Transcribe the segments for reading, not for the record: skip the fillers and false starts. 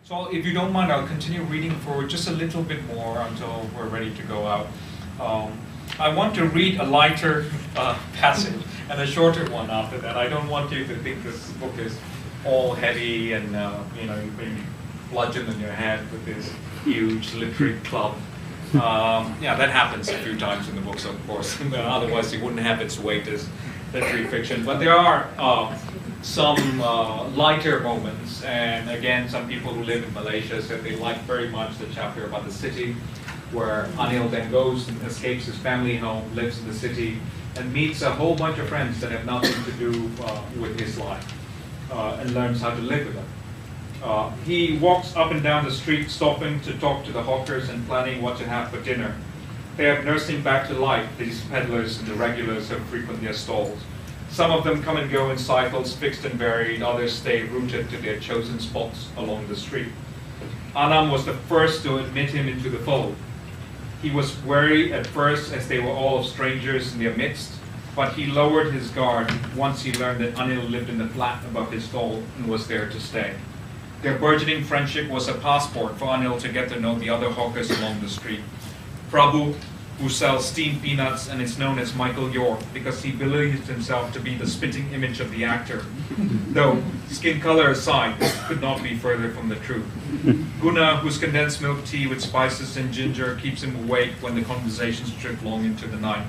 So if you don't mind, I'll continue reading for just a little bit more until we're ready to go out. I want to read a lighter passage and a shorter one after that. I don't want you to think this book is all heavy and you've been bludgeoned in your head with this huge literary club. Yeah, that happens a few times in the books, of course. Otherwise, it wouldn't have its weight as literary fiction. But there are some lighter moments, and again, some people who live in Malaysia said they liked very much the chapter about the city, where Anil then goes and escapes his family home, lives in the city, and meets a whole bunch of friends that have nothing to do with his life, and learns how to live with them. He walks up and down the street, stopping to talk to the hawkers and planning what to have for dinner. They have nursed him back to life, these peddlers and the regulars who frequent their stalls. Some of them come and go in cycles, fixed and varied, others stay rooted to their chosen spots along the street. Anam was the first to admit him into the fold. He was wary at first, as they were all strangers in their midst, but he lowered his guard once he learned that Anil lived in the flat above his stall and was there to stay. Their burgeoning friendship was a passport for Anil to get to know the other hawkers along the street. Prabhu, who sells steamed peanuts and is known as Michael York because he believes himself to be the spitting image of the actor. Though, skin color aside, this could not be further from the truth. Guna, whose condensed milk tea with spices and ginger keeps him awake when the conversations drift long into the night.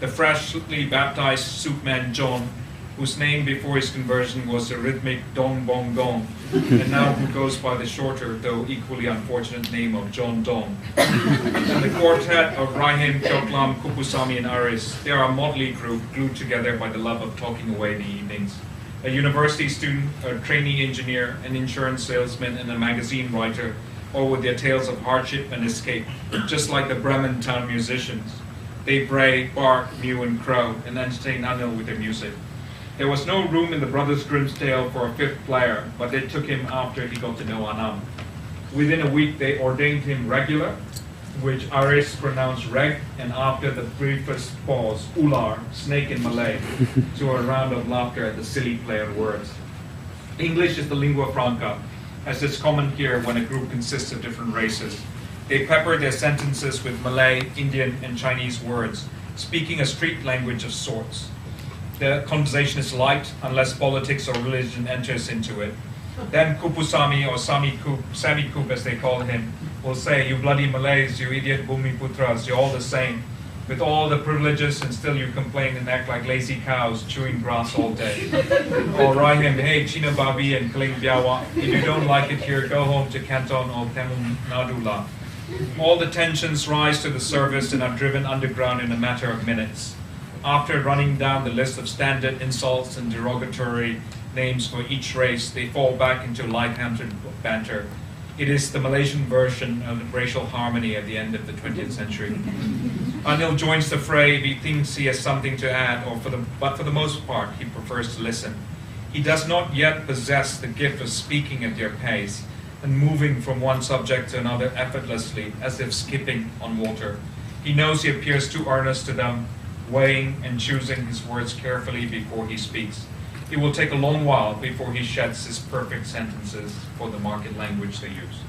The freshly baptized soup man John, whose name before his conversion was the rhythmic Dong Bong Gong, and now who goes by the shorter, though equally unfortunate name of John Dong. And the quartet of Rahim, Kyoklam, Kupusami, and Aris, they are a motley group glued together by the love of talking away the evenings. A university student, a trainee engineer, an insurance salesman, and a magazine writer, all with their tales of hardship and escape, just like the Bremen town musicians. They bray, bark, mew, and crow, and entertain Anil with their music. There was no room in the Brothers Grimm's tale for a fifth player, but they took him after he got to know Anam. Within a week, they ordained him regular, which Aris pronounced reg, and after the briefest pause, ular, snake in Malay, to a round of laughter at the silly play of words. English is the lingua franca, as is common here when a group consists of different races. They pepper their sentences with Malay, Indian, and Chinese words, speaking a street language of sorts. The conversation is light, unless politics or religion enters into it. Then Kupusami, or Sami Kup as they call him, will say, "You bloody Malays, you idiot Bhumiputras, you're all the same. With all the privileges and still you complain and act like lazy cows chewing grass all day." Or Rahim, "Hey, China Babi and Kling Biawa, if you don't like it here, go home to Canton or Tamil Nadu. All the tensions rise to the surface and are driven underground in a matter of minutes. After running down the list of standard insults and derogatory names for each race, they fall back into light-hearted banter. It is the Malaysian version of racial harmony at the end of the 20th century. Anil joins the fray if he thinks he has something to add, but for the most part, he prefers to listen. He does not yet possess the gift of speaking at their pace and moving from one subject to another effortlessly, as if skipping on water. He knows he appears too earnest to them, weighing and choosing his words carefully before he speaks. It will take a long while before he sheds his perfect sentences for the market language they use.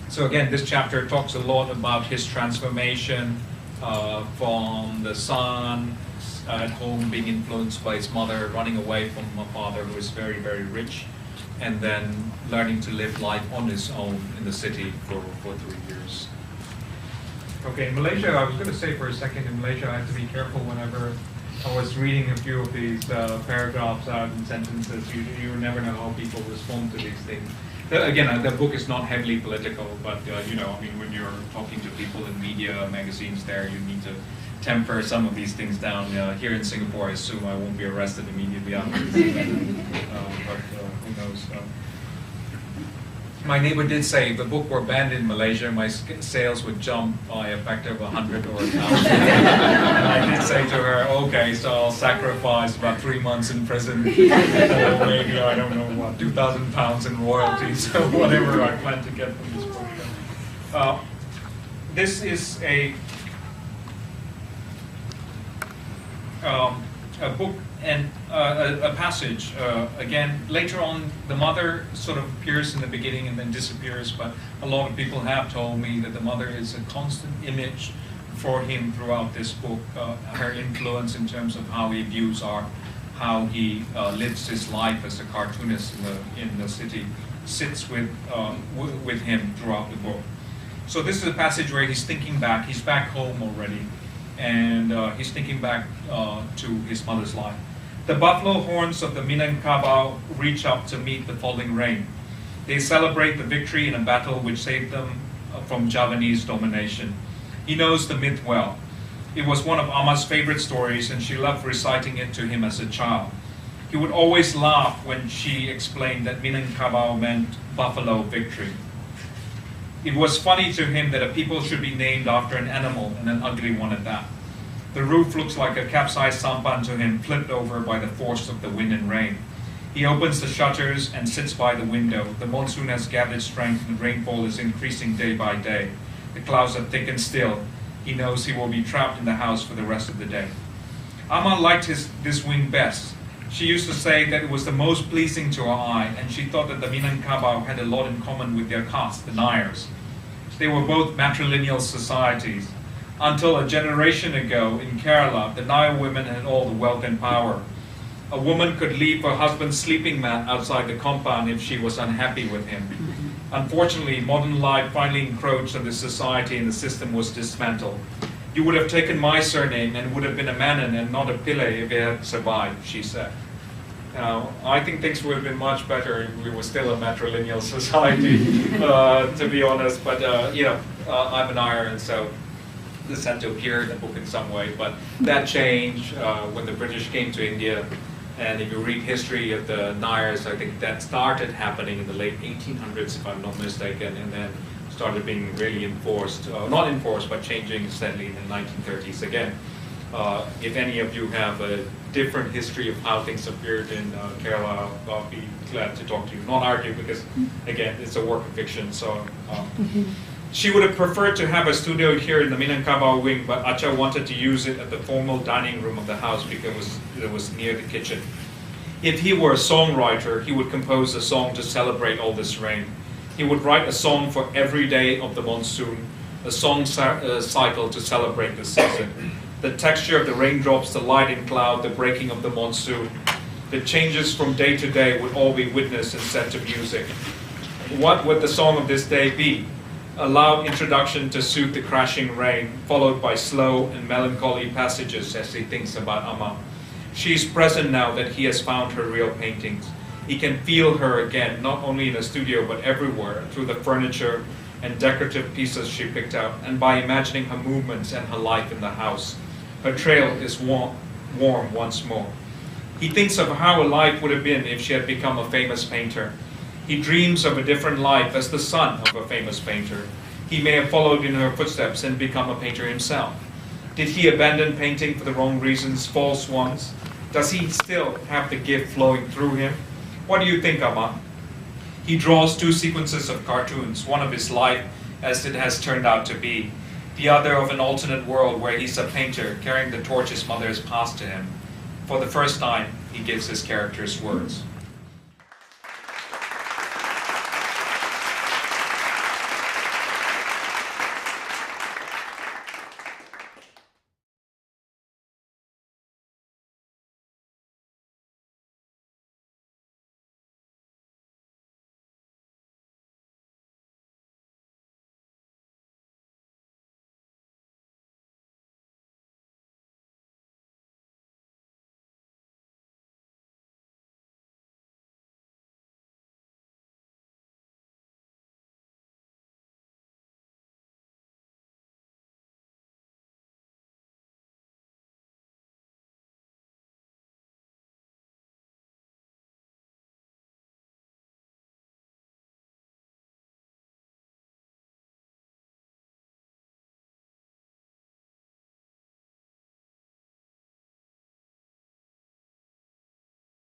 So again, this chapter talks a lot about his transformation from the son at home being influenced by his mother, running away from a father who is very, very rich, and then learning to live life on his own in the city for 3 years. Okay, in Malaysia, I was going to say for a second, in Malaysia I had to be careful whenever I was reading a few of these paragraphs out and sentences. You never know how people respond to these things. Again, the book is not heavily political, but when you're talking to people in media, magazines there, you need to temper some of these things down. Here in Singapore, I assume I won't be arrested immediately after this. But who knows? My neighbor did say if the book were banned in Malaysia, my sales would jump by a factor of 100 or 1,000. And I did say to her, okay, so I'll sacrifice about 3 months in prison, or maybe, I don't know what, £2,000 in royalties, or whatever I plan to get from this book. This is a a book and a passage. Again, later on, the mother sort of appears in the beginning and then disappears, but a lot of people have told me that the mother is a constant image for him throughout this book. Her influence in terms of how he views art, how he lives his life as a cartoonist in the city, sits with him throughout the book. So this is a passage where he's thinking back. He's back home already, and he's thinking back to his mother's life. The buffalo horns of the Minangkabau reach up to meet the falling rain. They celebrate the victory in a battle which saved them from Javanese domination. He knows the myth well. It was one of Ama's favorite stories, and she loved reciting it to him as a child. He would always laugh when she explained that Minangkabau meant buffalo victory. It was funny to him that a people should be named after an animal, and an ugly one at that. The roof looks like a capsized sampan to him, flipped over by the force of the wind and rain. He opens the shutters and sits by the window. The monsoon has gathered strength and rainfall is increasing day by day. The clouds are thick and still. He knows he will be trapped in the house for the rest of the day. Ama liked this wing best. She used to say that it was the most pleasing to her eye, and she thought that the Minangkabau had a lot in common with their caste, the Nairs. They were both matrilineal societies. Until a generation ago in Kerala, the Nair women had all the wealth and power. A woman could leave her husband's sleeping mat outside the compound if she was unhappy with him. Unfortunately, modern life finally encroached on this society and the system was dismantled. You would have taken my surname and would have been a Manon and not a Pillay if it had survived, she said. Now, I think things would have been much better if we were still a matrilineal society, to be honest. But, I'm an Nair, and so this had to appear in the book in some way. But that changed when the British came to India. And if you read history of the Nairs, I think that started happening in the late 1800s, if I'm not mistaken, and then started being really enforced, not enforced, but changing steadily in the 1930s. Again, if any of you have a different history of how things appeared in Kerala, I'll be glad to talk to you. Not argue, because, again, it's a work of fiction. So she would have preferred to have a studio here in the Minangkabau wing, but Acha wanted to use it at the formal dining room of the house because it was near the kitchen. If he were a songwriter, he would compose a song to celebrate all this rain. He would write a song for every day of the monsoon, a song cycle to celebrate the season. The texture of the raindrops, the light and cloud, the breaking of the monsoon, the changes from day to day would all be witnessed and set to music. What would the song of this day be? A loud introduction to soothe the crashing rain, followed by slow and melancholy passages as he thinks about Ama. She is present now that he has found her real paintings. He can feel her again, not only in the studio but everywhere, through the furniture and decorative pieces she picked out, and by imagining her movements and her life in the house. Her trail is warm once more. He thinks of how her life would have been if she had become a famous painter. He dreams of a different life as the son of a famous painter. He may have followed in her footsteps and become a painter himself. Did he abandon painting for the wrong reasons, false ones? Does he still have the gift flowing through him? What do you think, Ama? He draws two sequences of cartoons, one of his life as it has turned out to be, the other of an alternate world where he's a painter carrying the torch his mother has passed to him. For the first time, he gives his characters words.